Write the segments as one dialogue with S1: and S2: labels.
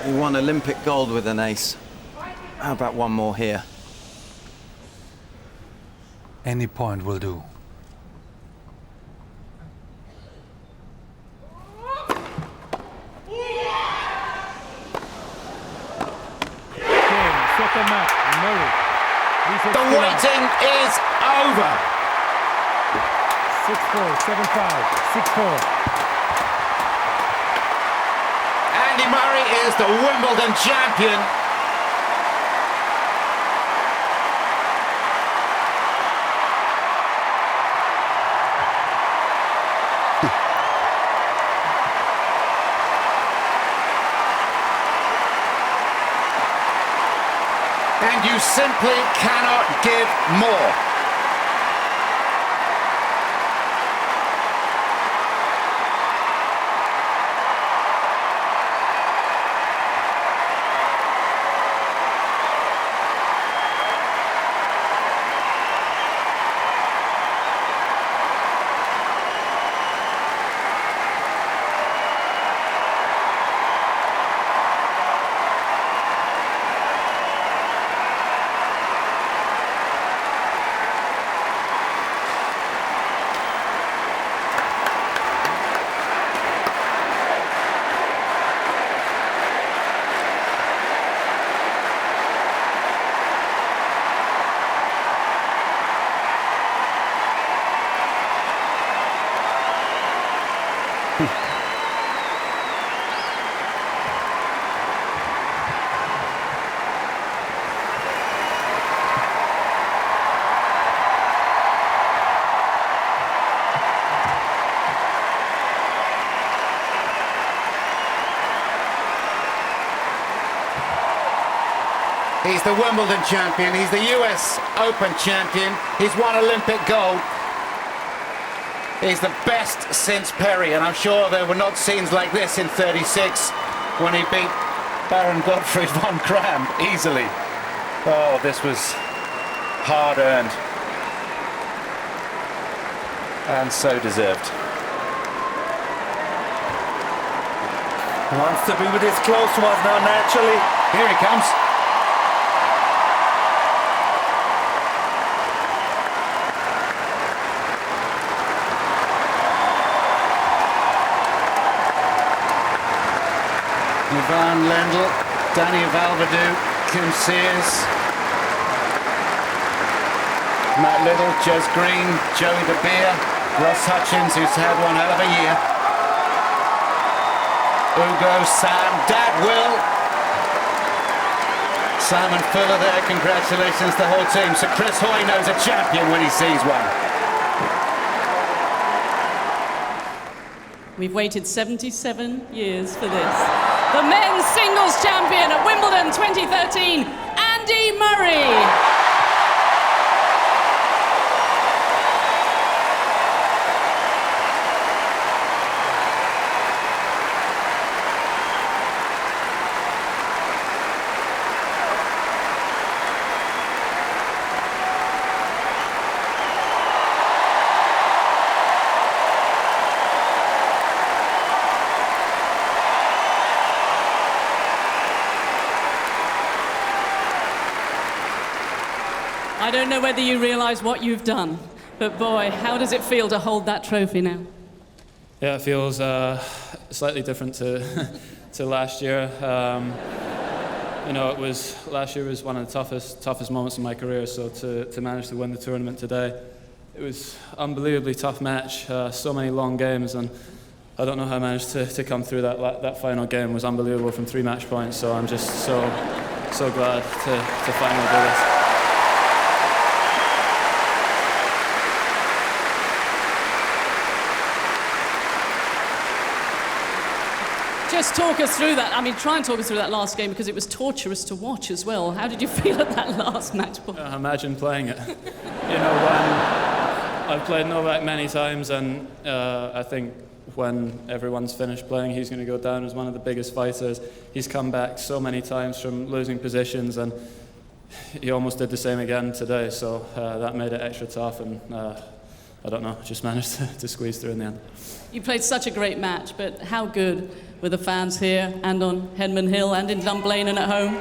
S1: He won Olympic gold with an ace. How about one more here?
S2: Any point will do.
S3: Second match, Murray.
S4: The waiting is over.
S3: 6-4, 7-5, 6-4.
S4: Andy Murray is the Wimbledon champion. And you simply cannot give more. He's the Wimbledon champion, he's the US Open champion, he's won Olympic gold. He's the best since Perry, and I'm sure there were not scenes like this in '36 when he beat Baron Gottfried von Kram easily. Oh, this was hard-earned and so deserved.
S5: Wants to be with his close ones now, naturally.
S4: Here he comes. Ivan Lendl, Danny Valverdue, Kim Sears, Matt Little, Jez Green, Joey De Beer, Ross Hutchins, who's had one hell of a year, Ugo, Sam, Dad, Will, Simon Fuller there, congratulations the whole team. So Chris Hoy knows a champion when he sees one.
S6: We've waited 77 years for this. The men's singles champion at Wimbledon 2013, Andy Murray. I don't know whether you realise what you've done, but boy, how does it feel to hold that trophy now?
S7: Yeah, it feels slightly different to to last year. You know, last year was one of the toughest moments in my career. So to manage to win the tournament today, it was unbelievably tough match. So many long games, and I don't know how I managed to come through that final game. It was unbelievable from 3 match points. So I'm just so glad to finally do this.
S6: Just talk us through that. I mean, try and talk us through that last game, because it was torturous to watch as well. How did you feel at that last match point?
S7: Imagine playing it. You know, I've played Novak many times, and I think when everyone's finished playing, he's going to go down as one of the biggest fighters. He's come back so many times from losing positions, and he almost did the same again today. So that made it extra tough, and I don't know, just managed to squeeze through in the end.
S6: You played such a great match, but how good with the fans here and on Henman Hill and in Dunblane and at home?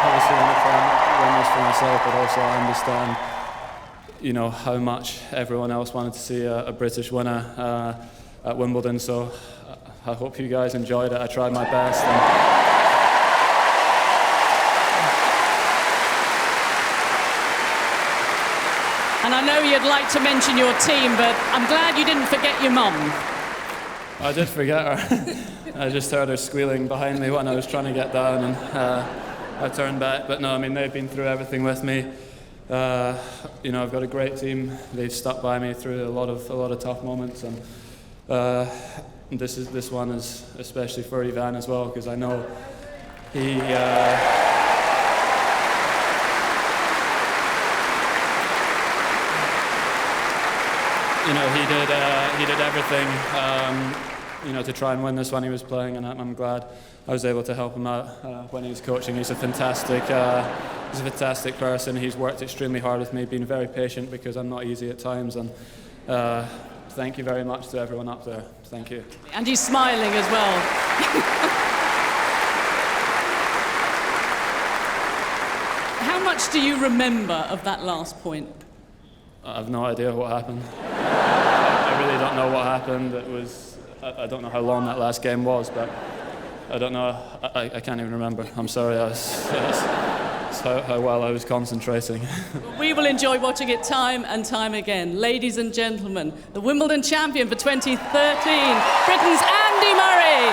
S7: Obviously I'm trying to win this for myself, but also I understand, how much everyone else wanted to see a British winner at Wimbledon. So I hope you guys enjoyed it. I tried my best.
S6: And I know you'd like to mention your team, but I'm glad you didn't forget your mum.
S7: I did forget her. I just heard her squealing behind me when I was trying to get down, and I turned back. But no, I mean, they've been through everything with me. I've got a great team. They've stuck by me through a lot of tough moments, and this one is especially for Ivan as well, because I know he. He did everything, to try and win this when he was playing, and I'm glad I was able to help him out when he was coaching. He's a fantastic person. He's worked extremely hard with me, been very patient because I'm not easy at times, and thank you very much to everyone up there. Thank you.
S6: And he's smiling as well. How much do you remember of that last point?
S7: I have no idea what happened. I really don't know what happened. I don't know how long that last game was, but I don't know. I can't even remember. I'm sorry. That's how well I was concentrating.
S6: We will enjoy watching it time and time again. Ladies and gentlemen, the Wimbledon champion for 2013, Britain's Andy Murray.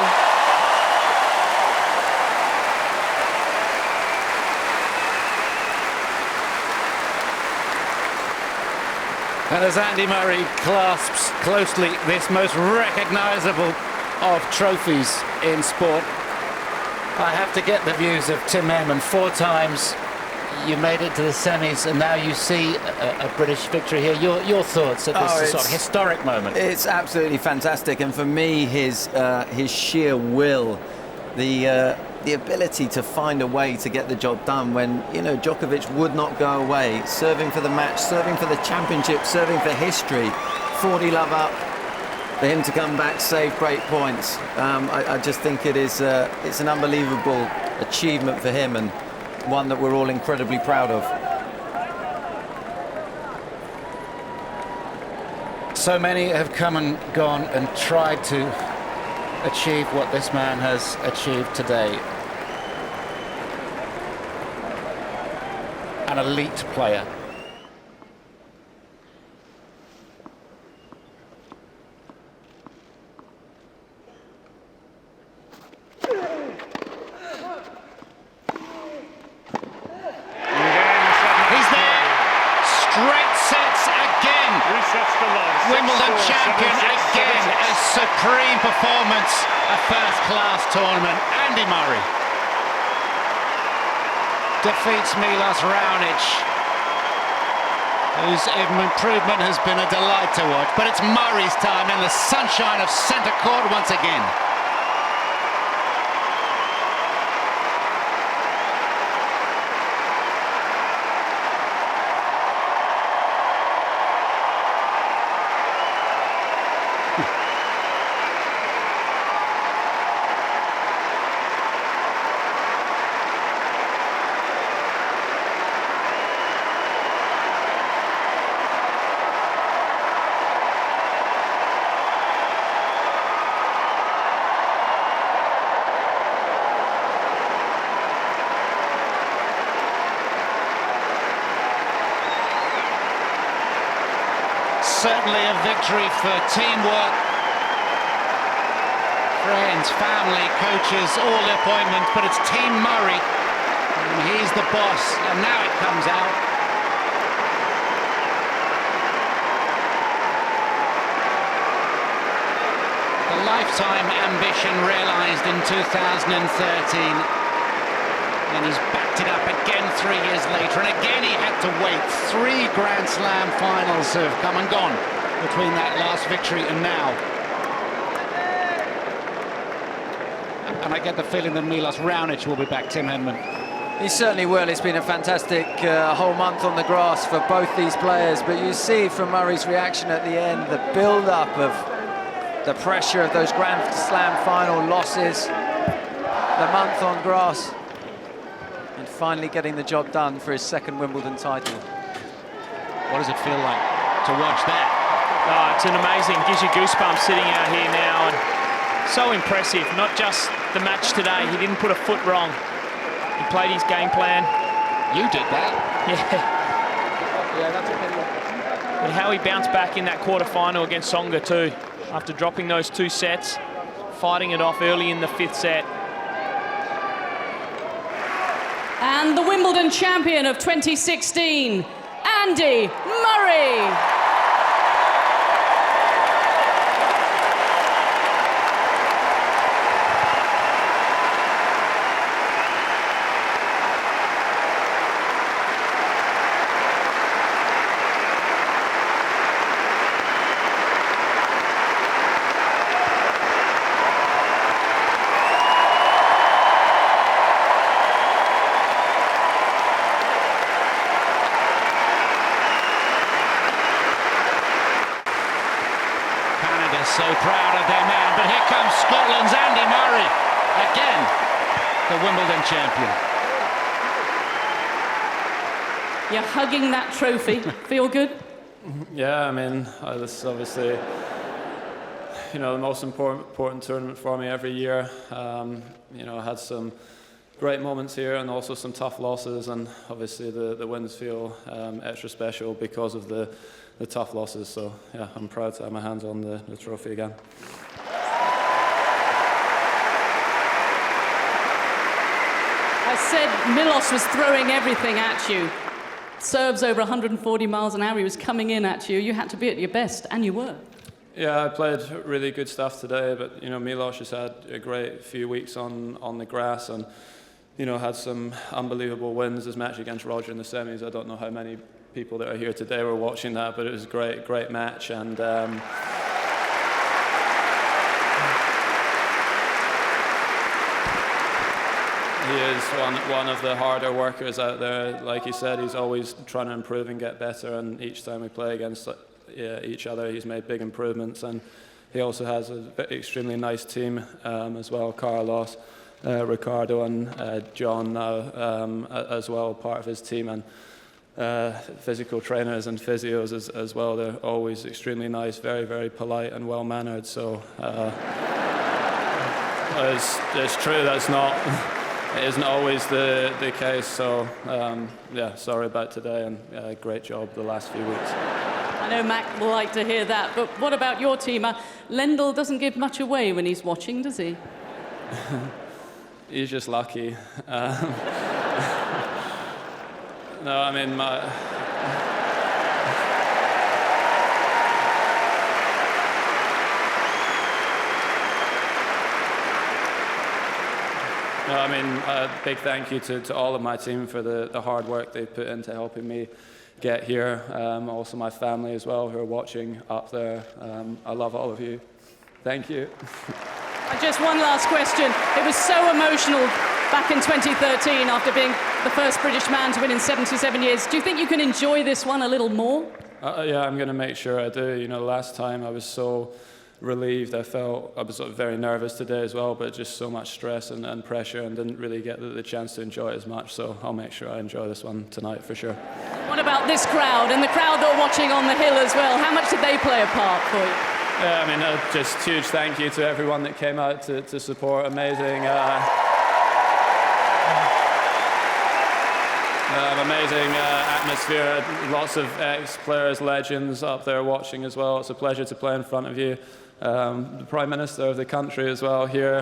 S4: And as Andy Murray clasps closely this most recognisable of trophies in sport, I have to get the views of Tim Henman. 4 times you made it to the semis, and now you see a British victory here. Your thoughts at this sort of historic moment?
S1: It's absolutely fantastic, and for me, his sheer will, the ability to find a way to get the job done when, Djokovic would not go away, serving for the match, serving for the championship, serving for history, 40 love up, for him to come back, save break points. I just think it's an unbelievable achievement for him, and one that we're all incredibly proud of.
S4: So many have come and gone and tried to achieve what this man has achieved today. An elite player. Wimbledon champion again, a supreme performance, a first-class tournament. Andy Murray defeats Milos Raonic, whose improvement has been a delight to watch. But it's Murray's time in the sunshine of centre court once again. Certainly a victory for teamwork, friends, family, coaches, all the appointments, but it's Team Murray, and he's the boss, and now it comes out. The lifetime ambition realised in 2013. And he's backed it up again 3 years later, and again he had to wait. 3 Grand Slam finals have come and gone between that last victory and now. And I get the feeling that Milos Raonic will be back, Tim Henman.
S1: He certainly will. It's been a fantastic whole month on the grass for both these players, but you see from Murray's reaction at the end, the build-up of the pressure of those Grand Slam final losses, the month on grass, and finally getting the job done for his second Wimbledon title.
S8: What does it feel like to watch that?
S9: Oh, it's an amazing, gives you goosebumps sitting out here now, and so impressive. Not just the match today, he didn't put a foot wrong. He played his game plan.
S8: You did that?
S9: Yeah, that's okay. But how he bounced back in that quarter-final against Tsonga too, after dropping those 2 sets, fighting it off early in the 5th set.
S6: And the Wimbledon champion of 2016, Andy Murray.
S8: So proud of their man, but here comes Scotland's Andy Murray, again, the Wimbledon champion.
S6: You're hugging that trophy. Feel good?
S7: Yeah, I mean, this is obviously, you know, the most important tournament for me every year. You know, I had some great moments here and also some tough losses, and obviously the wins feel extra special because of the tough losses. So yeah, I'm proud to have my hands on the trophy again.
S6: I said Milos was throwing everything at you. Serves over 140 miles an hour. He was coming in at you. You had to be at your best, and you were.
S7: Yeah, I played really good stuff today, but you know, Milos has had a great few weeks on the grass, and you know, had some unbelievable wins. His match against Roger in the semis, I don't know how many people that are here today were watching that, but it was a great match, and he is one of the harder workers out there. Like he said, he's always trying to improve and get better, and each time we play against each other, he's made big improvements, and he also has an extremely nice team as well. Carlos, Ricardo and John now as well, part of his team, and physical trainers and physios as well. They're always extremely nice, very polite and well-mannered. So it's true, it isn't always the case. So yeah, sorry about today, and great job the last few weeks.
S6: I know Mac will like to hear that, but what about your team? Lendl doesn't give much away when he's watching, does he?
S7: He's just lucky. No, I mean, a big thank you to all of my team for the hard work they've put into helping me get here. Also my family as well, who are watching up there. I love all of you. Thank you.
S6: Just one last question. It was so emotional back in 2013 after being the first British man to win in 77 years. Do you think you can enjoy this one a little more?
S7: Yeah, I'm going to make sure I do. You know, last time I was so relieved. I was sort of very nervous today as well, but just so much stress and pressure, and didn't really get the chance to enjoy it as much. So I'll make sure I enjoy this one tonight for sure.
S6: What about this crowd and the crowd that are watching on the hill as well? How much did they play a part for you?
S7: Yeah, I mean, just huge thank you to everyone that came out to support. Amazing. Amazing atmosphere, lots of ex-players, legends up there watching as well. It's a pleasure to play in front of you. The Prime Minister of the country as well here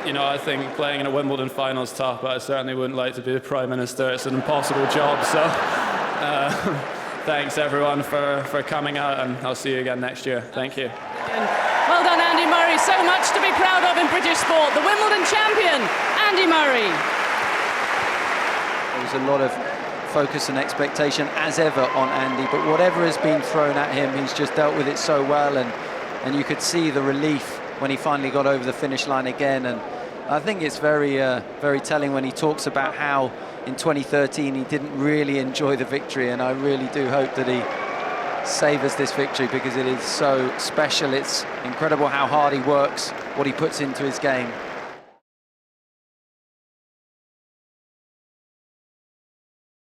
S7: You know, I think playing in a Wimbledon final is tough, but I certainly wouldn't like to be the Prime Minister. It's an impossible job, so thanks everyone for coming out, and I'll see you again next year. Thank you.
S6: Well done, Andy Murray. So much to be proud of in British sport. The Wimbledon champion, Andy Murray.
S1: There was a lot of focus and expectation as ever on Andy, but whatever has been thrown at him, he's just dealt with it so well, and you could see the relief when he finally got over the finish line again. And I think it's very very telling when he talks about how in 2013 he didn't really enjoy the victory, and I really do hope that he savours this victory because it is so special. It's incredible how hard he works, what he puts into his game.